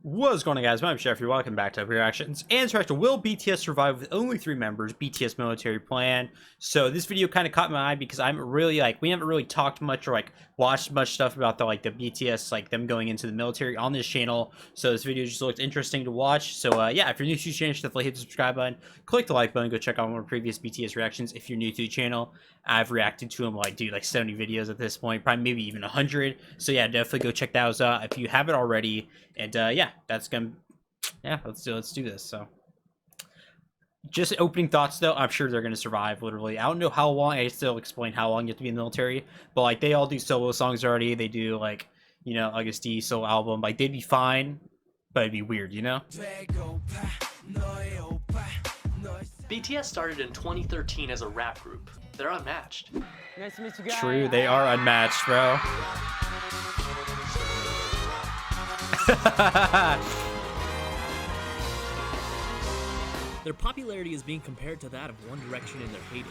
What's going on, guys? My name's Jeffrey. Welcome back to Reactions. And to will BTS survive with only 3 members? BTS military plan. So this video kind of caught my eye because I'm really we haven't really talked much or watched much stuff about the the BTS them going into the military on this channel. So this video just looked interesting to watch. So yeah, if you're new to the channel, definitely hit the subscribe button, click the like button, go check out more previous BTS reactions. If you're new to the channel, I've reacted to them 70 videos at this point, probably maybe even 100. So yeah, definitely go check those out if you haven't already. And yeah, that's gonna, yeah, let's do this. So just opening thoughts though, I'm sure they're gonna survive. Literally, I don't know how long. I still explain how long you have to be in the military, but they all do solo songs already. They do August D solo album. They'd be fine, but it'd be weird, BTS started in 2013 as a rap group. They're unmatched. Nice to meet you guys. True, they are unmatched, bro. Their popularity is being compared to that of One Direction in their heyday.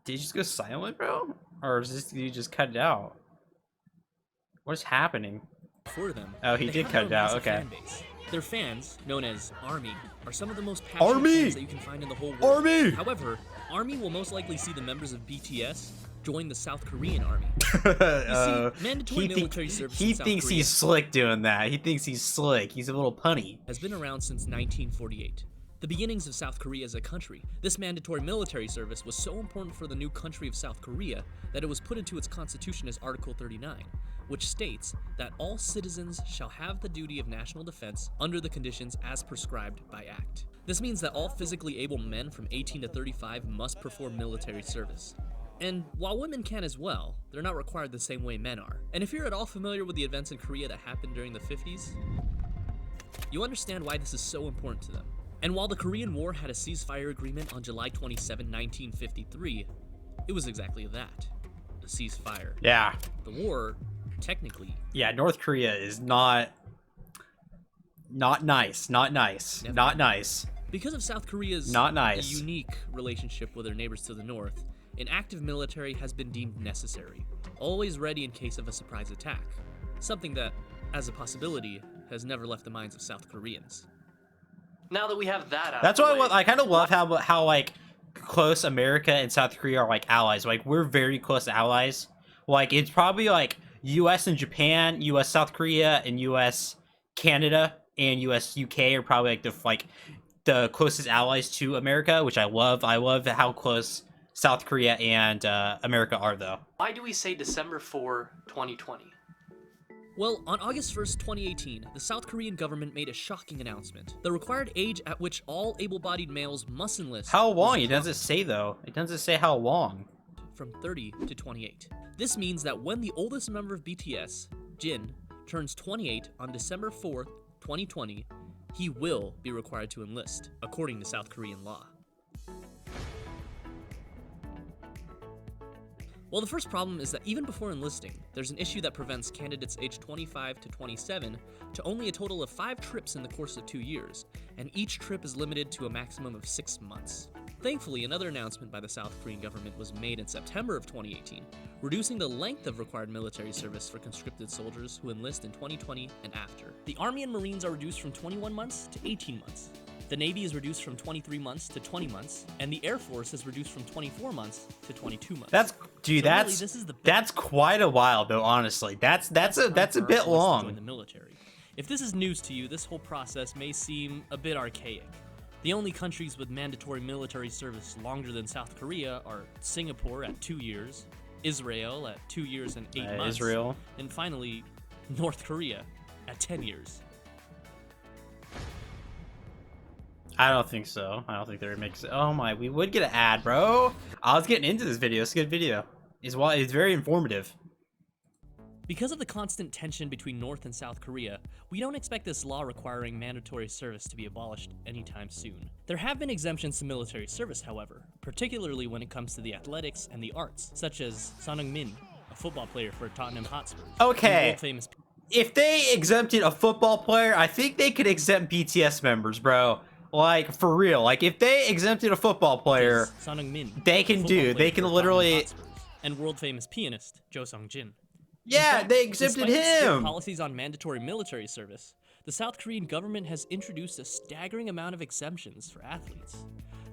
Did you just go silent, bro? Or is this, did you just cut it out? What is happening? For them, Oh, he did cut it out, okay. Their fans, known as ARMY, are some of the most passionate fans that you can find in the whole world. ARMY! However, ARMY will most likely see the members of BTS join the South Korean army. Mandatory military service he thinks he's slick doing that. He thinks he's slick. He's a little punny. Has been around since 1948. The beginnings of South Korea as a country. This mandatory military service was so important for the new country of South Korea that it was put into its constitution as Article 39, which states that all citizens shall have the duty of national defense under the conditions as prescribed by Act. This means that all physically able men from 18 to 35 must perform military service. And while women can as well, they're not required the same way men are. And if you're at all familiar with the events in Korea that happened during the 50s, you understand why this is so important to them. And while the Korean War had a ceasefire agreement on July 27, 1953, it was exactly that, a ceasefire. Yeah. The war, technically... Yeah, North Korea is not nice. Not nice. Never. Not nice. Because of South Korea's not nice. unique relationship with their neighbors to the north, an active military has been deemed necessary, always ready in case of a surprise attack, something that, as a possibility, has never left the minds of South Koreans. Now that we have that out That's of the why way, I kind of love how close America and South Korea are allies. We're very close allies. It's probably U.S. and Japan, U.S. South Korea, and U.S. Canada and U.S. UK are probably the closest allies to America, which I love. I love how close South Korea and America are, though. why do we say December 4, 2020? Well, on August 1st, 2018, the South Korean government made a shocking announcement. The required age at which all able-bodied males must enlist. How long? It doesn't say, though. It doesn't say how long. From 30 to 28. This means that when the oldest member of BTS, Jin, turns 28 on December 4th, 2020, he will be required to enlist, according to South Korean law. Well, the first problem is that even before enlisting, there's an issue that prevents candidates aged 25 to 27 to only a total of 5 trips in the course of 2 years, and each trip is limited to a maximum of 6 months. Thankfully, another announcement by the South Korean government was made in September of 2018, reducing the length of required military service for conscripted soldiers who enlist in 2020 and after. The Army and Marines are reduced from 21 months to 18 months. The Navy is reduced from 23 months to 20 months, and the Air Force is reduced from 24 months to 22 months. That's That's quite a while, though. Honestly, that's a bit long. In the military. If this is news to you, this whole process may seem a bit archaic. The only countries with mandatory military service longer than South Korea are Singapore at 2 years, Israel at 2 years and 8 months, Israel, and finally, North Korea at 10 years. I don't think so. I don't think they're makes. Oh my, we would get an ad, bro. I was getting into this video. It's a good video. It's very informative. Because of the constant tension between North and South Korea, we don't expect this law requiring mandatory service to be abolished anytime soon. There have been exemptions to military service, however, particularly when it comes to the athletics and the arts, such as Son Heung-min, a football player for Tottenham Hotspur. Okay. Famous. If they exempted a football player, I think they could exempt BTS members, bro. For real. If they exempted a football player, Son Heung-min, they can literally and world-famous pianist Jo Sung-jin. Yeah, In fact, they exempted despite its strict him. policies on mandatory military service, the South Korean government has introduced a staggering amount of exemptions for athletes.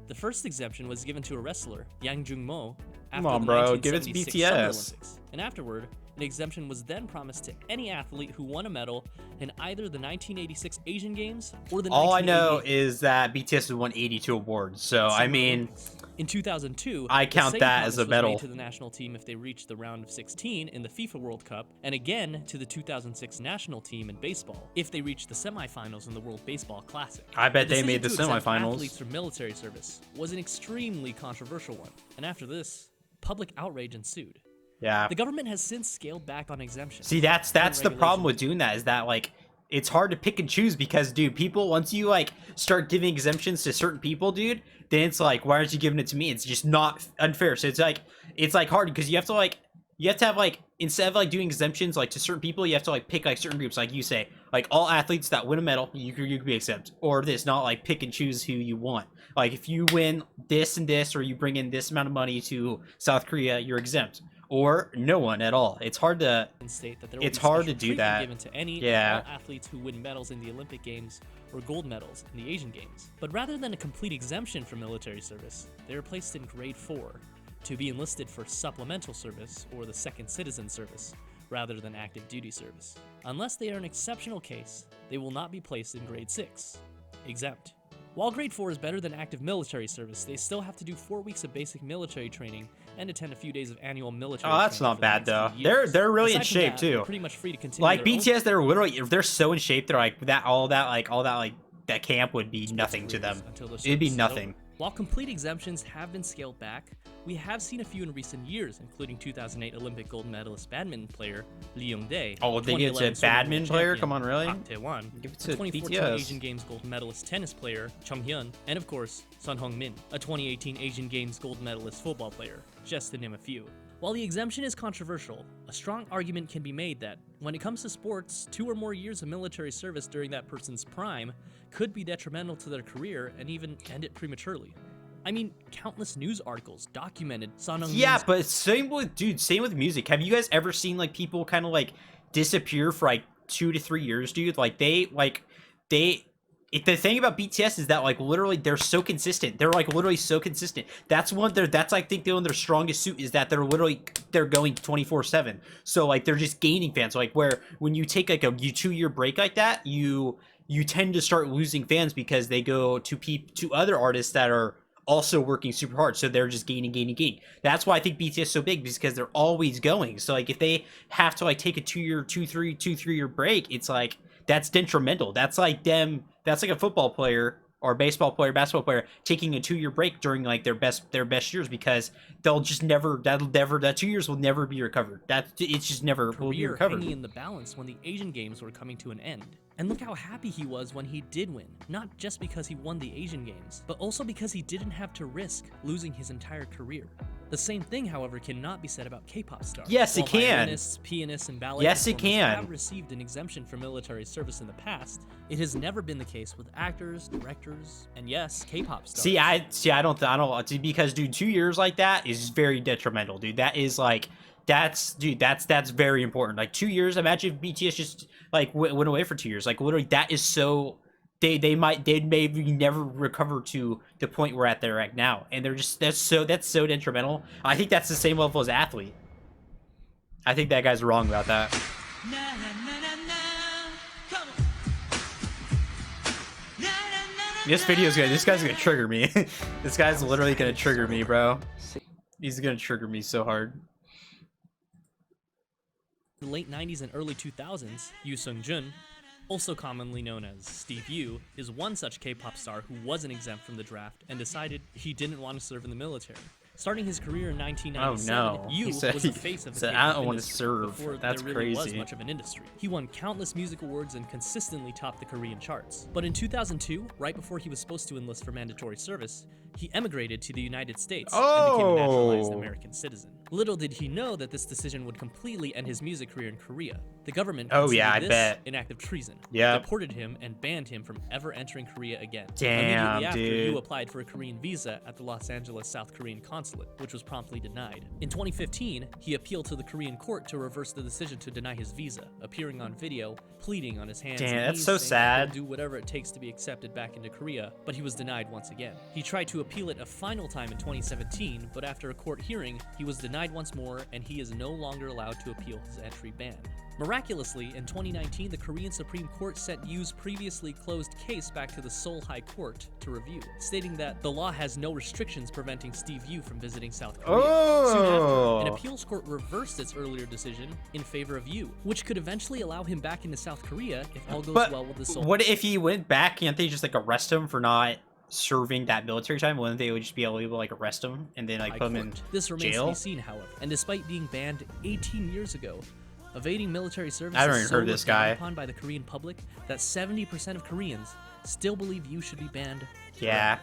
The first exemption was given to a wrestler, Yang Jung-mo, after on, the bro, give it to 1976 Summer BTS. Olympics. And afterward, an exemption was then promised to any athlete who won a medal in either the 1986 Asian Games or the All I know 1988 is that BTS has won 82 awards, so I Summer mean, Olympics. In 2002, I the count same that promise as a was medal. made to the national team if they reached the round of 16 in the FIFA World Cup, and again to the 2006 national team in baseball if they reached the semifinals in the World Baseball Classic. I bet they decision made the to exempt semifinals. Athletes from military service was an extremely controversial one, and after this, public outrage ensued. Yeah. The government has since scaled back on exemptions. See, that's the problem with regulations. doing that, is that like it's hard to pick and choose, because dude, people, once you like start giving exemptions to certain people, dude, then it's like, why aren't you giving it to me? It's just not unfair. So it's like hard, because you have to have like, instead of like doing exemptions like to certain people, you have to like pick like certain groups, like you say, like all athletes that win a medal, you could be exempt, or this, not like pick and choose who you want. Like if you win this and this, or you bring in this amount of money to South Korea, you're exempt. Or no one at all. It's hard to State that there will it's be hard special to do treatment that. given to any Yeah. and all athletes who win medals in the Olympic Games or gold medals in the Asian Games. But rather than a complete exemption from military service, they are placed in grade 4 to be enlisted for supplemental service or the second citizen service rather than active duty service. Unless they are an exceptional case, they will not be placed in grade 6, exempt. While grade 4 is better than active military service, they still have to do 4 weeks of basic military training and attend a few days of annual military Oh, that's training not for the bad next though. few years. They're really in Aside from shape that, too. they're pretty much free to continue Like their own BTS, they're literally, if they're so in shape, they're like all that that camp would be nothing to them. until their It'd be service is nothing. over. While complete exemptions have been scaled back, we have seen a few in recent years, including 2008 Olympic gold medalist badminton player Lee Young-dae. Oh, they give it to a 2011 badminton Soviet player? champion Come on, really? Park Tae-won, Give it a to 2014 BTS. Asian Games gold medalist tennis player Chung Hyun, and of course Sun Hong-min, a 2018 Asian Games gold medalist football player, just to name a few. While the exemption is controversial, a strong argument can be made that, when it comes to sports, 2 or more years of military service during that person's prime could be detrimental to their career and even end it prematurely. I mean, countless news articles documented Son Heung-min's Yeah, but same with music. Have you guys ever seen like people kind of like disappear for like 2 to 3 years, dude? The thing about BTS is that like literally they're so consistent. They're like literally so consistent. That's I think their strongest suit is that they're going 24/7. So like they're just gaining fans. Like where when you take like a 2-year break like that, you tend to start losing fans because they go to other artists that are also working super hard, so they're just gaining. That's why I think BTS is so big, because they're always going. So like if they have to like take a 2-3-year break, it's like that's detrimental. That's like a football player or baseball player, basketball player taking a 2-year break during like their best years, because that 2 years will never be recovered. It's just never will be career recovered. hanging in the balance when the Asian Games were coming to an end. And look how happy he was when he did win, not just because he won the Asian Games, but also because he didn't have to risk losing his entire career. The same thing, however, cannot be said about K-pop stars. Yes, it While can. Violinists, pianists, and ballet Yes, it performers can. have received an exemption from military service in the past, it has never been the case with actors, directors, and yes, K-pop stars. I don't, because dude, 2 years like that is very detrimental, dude. That is like, that's very important. Like 2 years, imagine if BTS just like went away for 2 years. Like literally, that is so, they'd maybe never recover to the point we're at there right now, and they're just that's so detrimental. I think that's the same level as athlete. I think that guy's wrong about that. This guy's gonna trigger me. This guy's literally gonna trigger me, bro. He's gonna trigger me so hard. In the late 90s and early 2000s, Yoo Sung-jun, also commonly known as Steve Yoo, is one such K-pop star who wasn't exempt from the draft and decided he didn't want to serve in the military. Starting his career in 1997, Oh, no. Yoo He said- was the face of he the said, K-pop "I don't wanna industry serve." before That's there really was crazy. much of an industry. He won countless music awards and consistently topped the Korean charts. But in 2002, right before he was supposed to enlist for mandatory service, he emigrated to the United States and became a naturalized Oh. American citizen. Little did he know that this decision would completely end his music career in Korea. The government Oh, yeah, considered I this bet. an act of treason, Yep. deported him, and banned him from ever entering Korea again. Damn, Immediately after, dude. Yoo applied for a Korean visa at the Los Angeles South Korean consulate. consulate, which was promptly denied. In 2015, he appealed to the Korean court to reverse the decision to deny his visa, appearing on video, pleading on his hands Damn, and that's knees, so saying sad. he'll do whatever it takes to be accepted back into Korea, but he was denied once again. He tried to appeal it a final time in 2017, but after a court hearing, he was denied once more, and he is no longer allowed to appeal his entry ban. Miraculously, in 2019, the Korean Supreme Court sent Yu's previously closed case back to the Seoul High Court to review, stating that the law has no restrictions preventing Steve Yu from visiting South Korea. Soon after, an appeals court reversed its earlier decision in favor of Yu, which could eventually allow him back into South Korea if all goes well with the Seoul. What if he went back? Can't they just like arrest him for not serving that military time? Wouldn't they just be able to like arrest him and then like put him in This remains jail? to be seen, however, and despite being banned 18 years ago, evading military service I haven't is even so heard this looked down guy. upon by the Korean public that 70% of Koreans still believe Yu should be banned. Yeah.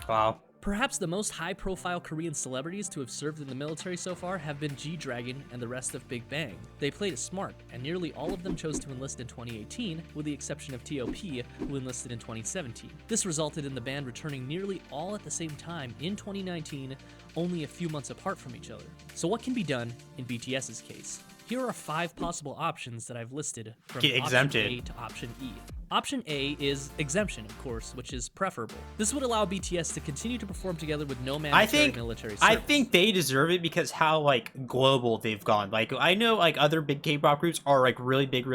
Wow. Perhaps the most high-profile Korean celebrities to have served in the military so far have been G-Dragon and the rest of Big Bang. They played it smart, and nearly all of them chose to enlist in 2018, with the exception of T.O.P., who enlisted in 2017. This resulted in the band returning nearly all at the same time in 2019, only a few months apart from each other. So what can be done in BTS's case? Here are 5 possible options that I've listed from Get exempted. option A to option E. Option A is exemption, of course, which is preferable. This would allow BTS to continue to perform together with no mandatory military service. I think they deserve it because how like global they've gone. Like I know like other big K-pop groups are like really big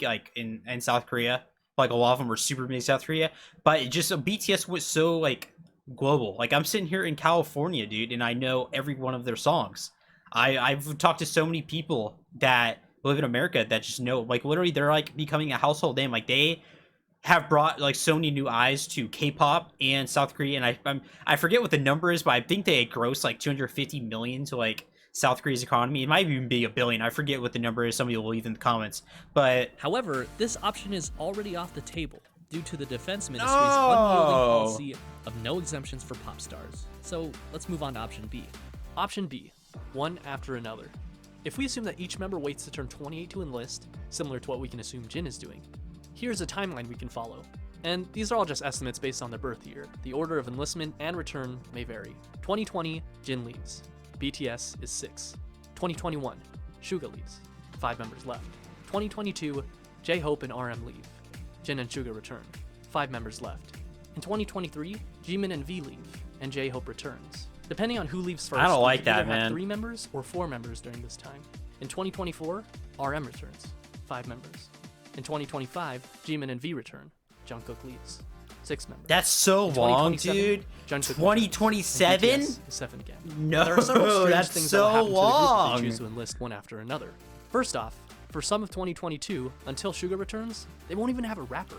like in South Korea. Like a lot of them were super big in South Korea, but it just BTS was so like global. Like I'm sitting here in California, dude, and I know every one of their songs. I've talked to so many people that live in America that just know, like literally they're like becoming a household name. Like they have brought like so many new eyes to K-pop and South Korea, and I forget what the number is, but I think they grossed like 250 million to like South Korea's economy. It might even be $1 billion. I forget what the number is. Somebody will leave in the comments. But however, this option is already off the table due to the Defense Ministry's unyielding policy of no exemptions for pop stars. So let's move on to option B. Option B, one after another. If we assume that each member waits to turn 28 to enlist, similar to what we can assume Jin is doing, here's a timeline we can follow. And these are all just estimates based on their birth year. The order of enlistment and return may vary. 2020, Jin leaves. BTS is 6. 2021, Suga leaves. 5 members left. 2022, J-Hope and RM leave. Jin and Suga return. 5 members left. In 2023, Jimin and V leave, and J-Hope returns. Depending on who leaves first, I don't like we could either that, have man. 3 members or 4 members during this time. In 2024, RM returns. 5 members. In 2025, Jimin and V return. Jungkook leaves. 6 members. that's so In long, 2027, dude. Jungkook 2027? returns, and BTS is 7 again. No, There are several strange that's things so that will happen to the group if long. they choose to enlist one after another. First off, for some of 2022, until Suga returns, they won't even have a rapper,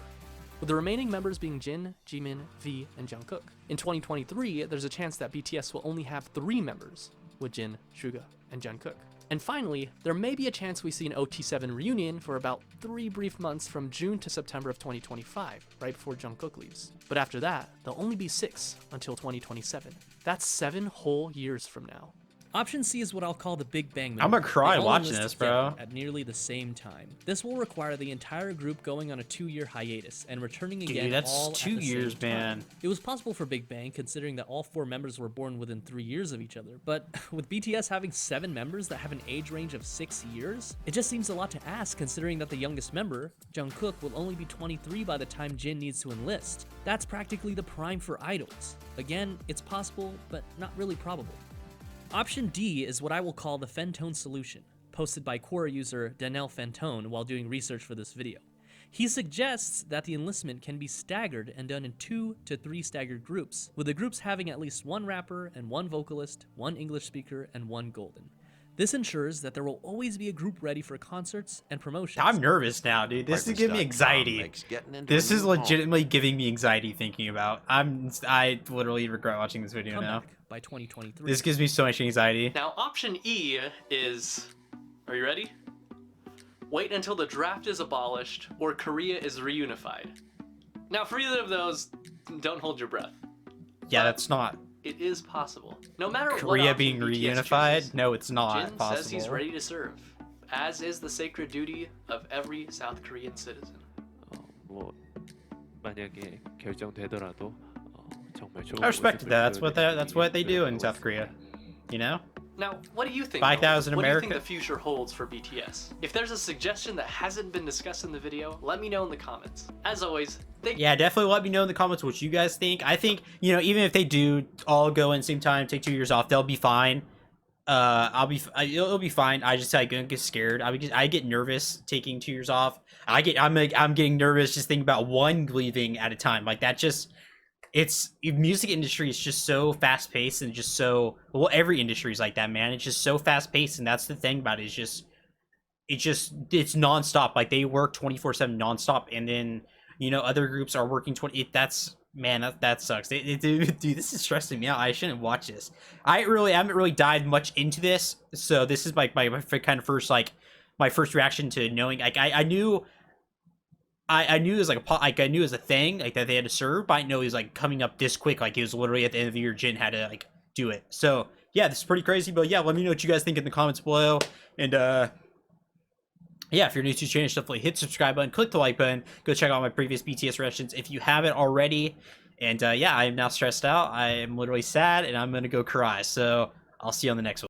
with the remaining members being Jin, Jimin, V, and Jungkook. In 2023, there's a chance that BTS will only have 3 members, with Jin, Suga, and Jungkook. And finally, there may be a chance we see an OT7 reunion for about 3 brief months from June to September of 2025, right before Jungkook leaves. But after that, there'll only be 6 until 2027. That's 7 whole years from now. Option C is what I'll call the Big Bang. I'm gonna maneuver. cry They all watching enlist this, together bro. At nearly the same time. This will require the entire group going on a 2-year hiatus and returning again. Dude, that's all 2 at the years, same time. man. It was possible for Big Bang, considering that all 4 members were born within 3 years of each other. But with BTS having 7 members that have an age range of 6 years, it just seems a lot to ask, considering that the youngest member, Jungkook, will only be 23 by the time Jin needs to enlist. That's practically the prime for idols. Again, it's possible, but not really probable. Option D is what I will call the Fentone solution, posted by Quora user Danelle Fentone while doing research for this video. He suggests that the enlistment can be staggered and done in 2 to 3 staggered groups, with the groups having at least 1 rapper and 1 vocalist, 1 English speaker, and 1 golden. This ensures that there will always be a group ready for concerts and promotions. I'm nervous now, dude. This is giving me anxiety. This is legitimately giving me anxiety thinking about. I literally regret watching this video now. Comeback by 2023. This gives me so much anxiety. Now, option E is, are you ready? Wait until the draft is abolished or Korea is reunified. Now, for either of those, don't hold your breath. Yeah, that's not It is possible. No matter what Korea option being BTS reunified. chooses, No, it's not Jin possible. says he's ready to serve, as is the sacred duty of every South Korean citizen. 뭐 만약에 결정되더라도 I respected that. That's what they do in South Korea. You know? Now, what do you think? 5,000 Nolan? What do you think America? the future holds for BTS? If there's a suggestion that hasn't been discussed in the video, let me know in the comments. As always, Yeah, definitely let me know in the comments what you guys think. I think, you know, even if they do all go in the same time, take 2 years off, they'll be fine. It'll be fine. I just like get scared. I get nervous taking 2 years off. I'm getting nervous just thinking about one leaving at a time. Like that just music industry is just so fast paced and just so well, every industry is like that, man. It's just so fast paced, and that's the thing about it. It's nonstop. Like they work 24/7 nonstop, and then you know other groups are working 20. That sucks. Dude, this is stressing me out. I shouldn't watch this. I haven't really dived much into this, so this is like my kind of first my first reaction to knowing. Like I knew. I knew it was I knew it was a thing like that they had to serve, but I didn't know he was like coming up this quick. Like it was literally at the end of the year, Jin had to like do it. So yeah, this is pretty crazy. But yeah, let me know what you guys think in the comments below. And yeah, if you're new to the channel, definitely hit the subscribe button, click the like button, go check out my previous BTS reactions if you haven't already. And yeah, I am now stressed out. I am literally sad, and I'm gonna go cry. So I'll see you on the next one.